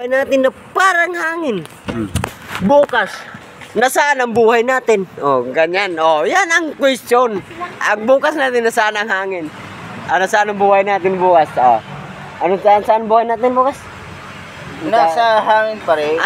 natin na parang hangin. Bukas, nasaan ang buhay natin? Oh, ganyan. Oh, yan ang question. Ang bukas natin, nasaan ang hangin? Nasaan ang buhay natin bukas? Oh. Saan buhay natin bukas? Nasa hangin pa rin.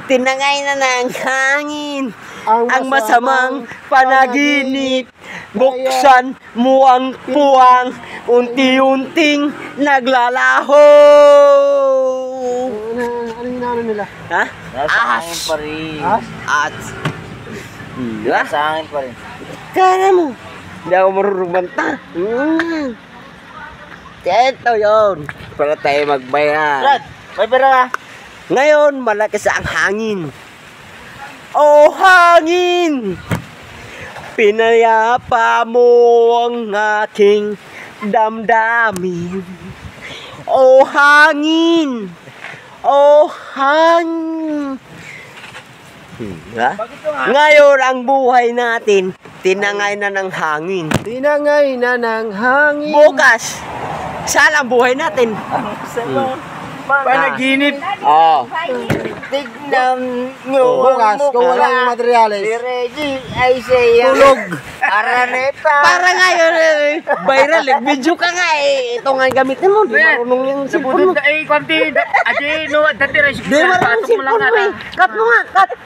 Tinangay na ng hangin ang masamang panaginip. Buksan mo ang puwang, unti-unting naglalaho. Ano yung nila? Ha? Nasa hangin pa rin. At diba? Nasa hangin pa rin. Kaya mo, hindi ako marunong banta. Ito yun, para tayo magbayan. Brad, may pera ka? Ngayon, malakas ang hangin. Oh, hangin! Pinayapa mo ang aking damdamin. Oh, hangin! Oh, hangin! Ngayon, ang buhay natin, tinangay na ng hangin. Tinangay na ng hangin. Bukas, saan ang buhay natin? Panaginip. Oh. Tignan nyo. Bukas, kung walang materyales. Si Reggie ay siya. Tulog. Araneta. Para ngayon, viral eh. Video ka nga eh. Ito nga gamitin mo. Di marunong yung cellphone mo. Ay, kwanti. Adi, no, dati rin. Di marunong yung cellphone mo eh. Cut mo nga, cut.